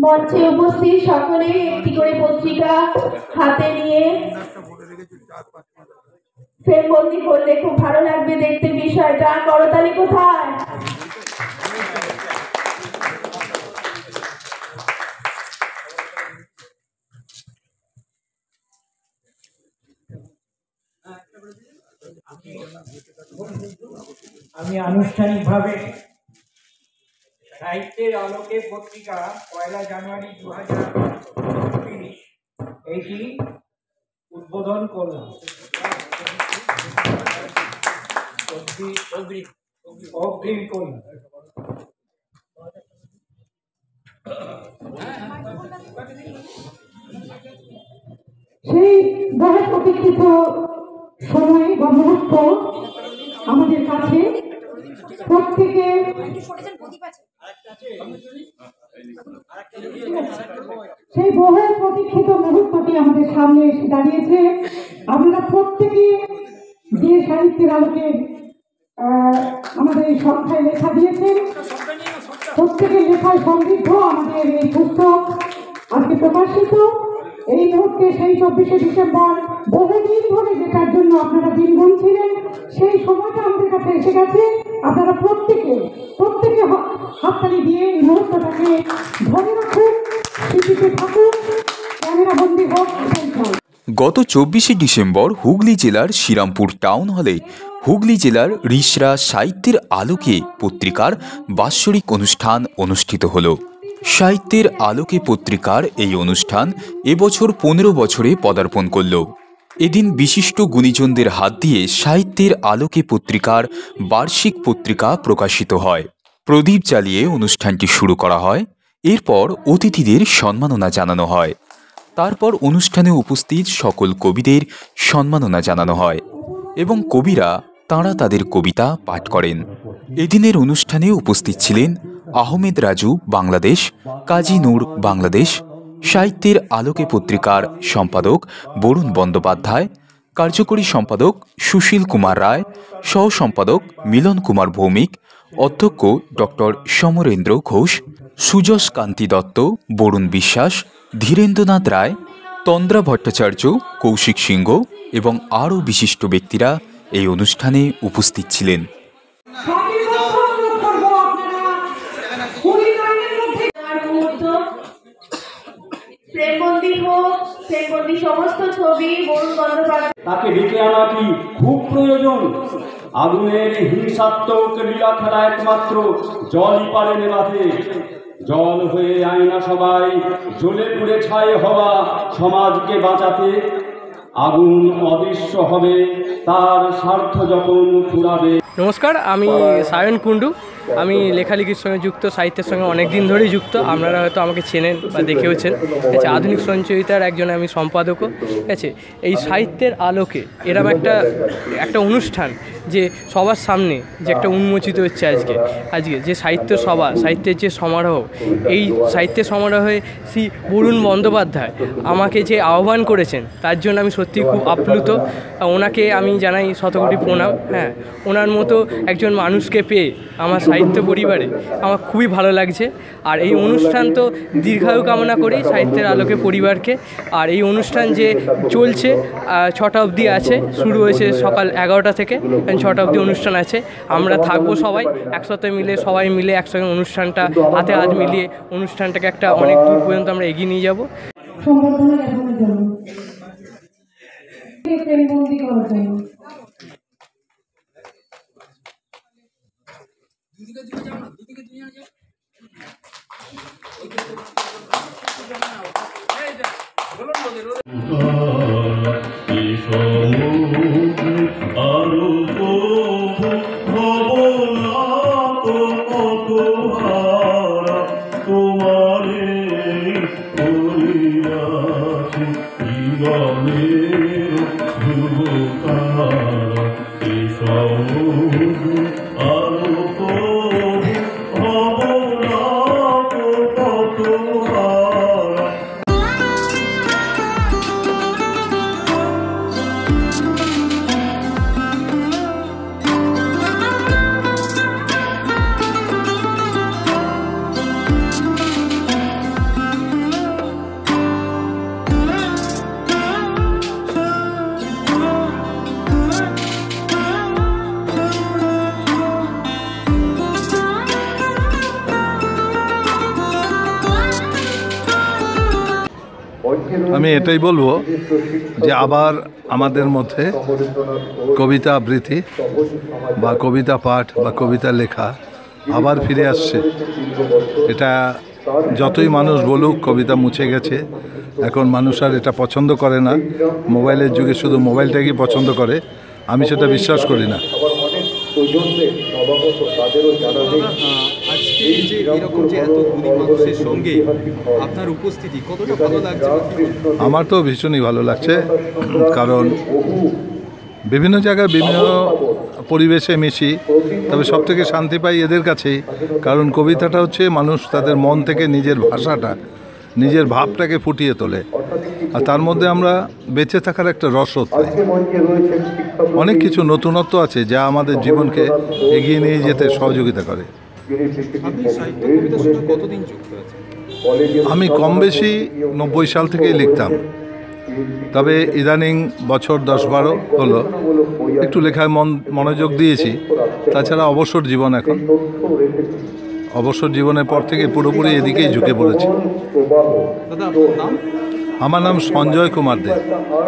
মঞ্চে উপস্থিত সকলে একটি করে পত্রিকা হাতে নিয়ে ফ্রেমবন্দি করলে খুব ভালো লাগবে দেখতে বিষয়টা। করতালি কোথায়? আমি আনুষ্ঠানিকভাবে সাহিত্যের আলোকে পত্রিকা 1 জানুয়ারি 2023 এটি উদ্বোধন করলাম। অগ্রিম করলাম। সেই বহু প্রতীক্ষিত সময় বা মুহূর্ত আমাদের কাছে প্রত্যেকে সেই বহু প্রতীক্ষিত মুহূর্তটি আমাদের সামনে এসে দাঁড়িয়েছে। আপনারা প্রত্যেকে যে সাহিত্যের আলোকে আমাদের এই সংখ্যায় লেখা দিয়েছেন, প্রত্যেকের লেখায় সমৃদ্ধ আমাদের এই পুস্তক আজকে প্রকাশিত। এই মুহূর্তে সেই 24শে ডিসেম্বর বহুদিন ধরে যেটার জন্য আপনারা দিন গুনছিলেন, সেই সময়টা আমাদের কাছে এসে গেছে। আপনারা প্রত্যেকে হাততালি দিয়ে এই মুহূর্তটাকে ধরে রাখুন, স্মৃতিতে থাকুন, ক্যামেরা বন্দী হোক। গত 24শে ডিসেম্বর হুগলি জেলার শ্রীরামপুর টাউন হলে হুগলি জেলার রিষড়া সাহিত্যের আলোকে পত্রিকার বাৎসরিক অনুষ্ঠান অনুষ্ঠিত হল। সাহিত্যের আলোকে পত্রিকার এই অনুষ্ঠান এবছর 15 বছরে পদার্পণ করল। এদিন বিশিষ্ট গুণীজনদের হাত দিয়ে সাহিত্যের আলোকে পত্রিকার বার্ষিক পত্রিকা প্রকাশিত হয়। প্রদীপ জ্বালিয়ে অনুষ্ঠানটি শুরু করা হয়। এরপর অতিথিদের সম্মাননা জানানো হয়। তারপর অনুষ্ঠানে উপস্থিত সকল কবিদের সম্মাননা জানানো হয় এবং কবিরা তাঁরা তাদের কবিতা পাঠ করেন। এদিনের অনুষ্ঠানে উপস্থিত ছিলেন আহমেদ রাজু বাংলাদেশ, কাজী নূর বাংলাদেশ, সাহিত্যের আলোকে পত্রিকার সম্পাদক বরুণ বন্দ্যোপাধ্যায়, কার্যকরী সম্পাদক সুশীল কুমার রায়, সহ সম্পাদক মিলন কুমার ভৌমিক, অধ্যক্ষ ডক্টর সমরেন্দ্র ঘোষ, সুযশ কান্তি দত্ত, বরুণ বিশ্বাস, ধীরেন্দ্রনাথ রায়, তন্দ্রা ভট্টাচার্য, কৌশিক সিংহ এবং আরও বিশিষ্ট ব্যক্তিরা এই অনুষ্ঠানে উপস্থিত ছিলেন। সমস্ত ছবি বরুণ বন্দ্যোপাধ্যায় তাকে ডেকে আনা কি খুব প্রয়োজন? আগুনের হিংসাত্মক লীলা খেলা একমাত্র জলই পারে নেভাতে। জল হয়ে আয়না সবাই জ্বলে পুড়ে ছাই হওয়া সমাজকে বাঁচাতে। আগুন অদৃশ্য হবে তার স্বার্থ যখন ফুরাবে। নমস্কার, আমি সায়ন কুণ্ডু। আমি লেখালেখির সঙ্গে যুক্ত, সাহিত্যের সঙ্গে অনেক দিন ধরেই যুক্ত। আপনারা হয়তো আমাকে চেনেন বা দেখেওছেন। আচ্ছা, আধুনিক সঞ্চয়িতার একজন আমি সম্পাদকও। ঠিক আছে, এই সাহিত্যের আলোকে এরম একটা অনুষ্ঠান যে সবার সামনে যে একটা উন্মোচিত হচ্ছে আজকে যে সাহিত্য সভা, সাহিত্যের যে সমারোহ, এই সাহিত্যের সমারোহে শ্রী বরুণ বন্দ্যোপাধ্যায় আমাকে যে আহ্বান করেছেন তার জন্য আমি সত্যি খুব আপ্লুত। ওনাকে আমি জানাই শতকোটি প্রণাম। হ্যাঁ, ওনার মতো একজন মানুষকে পেয়ে আমার সাহিত্য পরিবারে আমার খুবই ভালো লাগছে। আর এই অনুষ্ঠান তো দীর্ঘায়ু কামনা করি সাহিত্যের আলোকে পরিবারকে। আর এই অনুষ্ঠান যে চলছে 6টা অবধি আছে, শুরু হয়েছে সকাল 11টা থেকে 6টা অবধি অনুষ্ঠান আছে। আমরা থাকবো সবাই একসাথে মিলে, সবাই মিলে একসঙ্গে অনুষ্ঠানটা হাতে হাত মিলিয়ে অনুষ্ঠানটাকে একটা অনেক দূর পর্যন্ত আমরা এগিয়ে নিয়ে যাবো। আমি এটাই বলবো যে আবার আমাদের মধ্যে কবিতা আবৃত্তি বা কবিতা পাঠ বা কবিতা লেখা আবার ফিরে আসছে। এটা যতই মানুষ বলুক কবিতা মুছে গেছে, এখন মানুষ আর এটা পছন্দ করে না। মোবাইলের যুগে শুধু মোবাইলটাকেই পছন্দ করে, আমি সেটা বিশ্বাস করি না। আজকে যে এরকম যে এত গরিব মানুষের সঙ্গে আপনার উপস্থিতি কতটা ভালো লাগছে? আমার তো ভীষণই ভালো লাগছে, কারণ বিভিন্ন জায়গায় বিভিন্ন পরিবেশে মিশি, তবে সব থেকে শান্তি পাই এদের কাছেই। কারণ কবিতাটা হচ্ছে মানুষ তাদের মন থেকে নিজের ভাষাটা, নিজের ভাবটাকে ফুটিয়ে তোলে, আর তার মধ্যে আমরা বেঁচে থাকার একটা রসদ পাই। অনেক কিছু নতুনত্ব আছে যা আমাদের জীবনকে এগিয়ে নিয়ে যেতে সহযোগিতা করে। আপনি সাহিত্য কবিতার সঙ্গে কতদিন যুক্ত আছেন? আমি কম বেশি 90 সাল থেকেই লিখতাম, তবে ইদানিং বছর 10-12 হলো একটু লেখায় মনোযোগ দিয়েছি। তাছাড়া অবসর জীবন, এখন অবসর জীবনের পর থেকে পুরোপুরি এদিকেই ঝুঁকে পড়েছি। দাদা আপনার নাম? আমার নাম সঞ্জয় কুমার দে।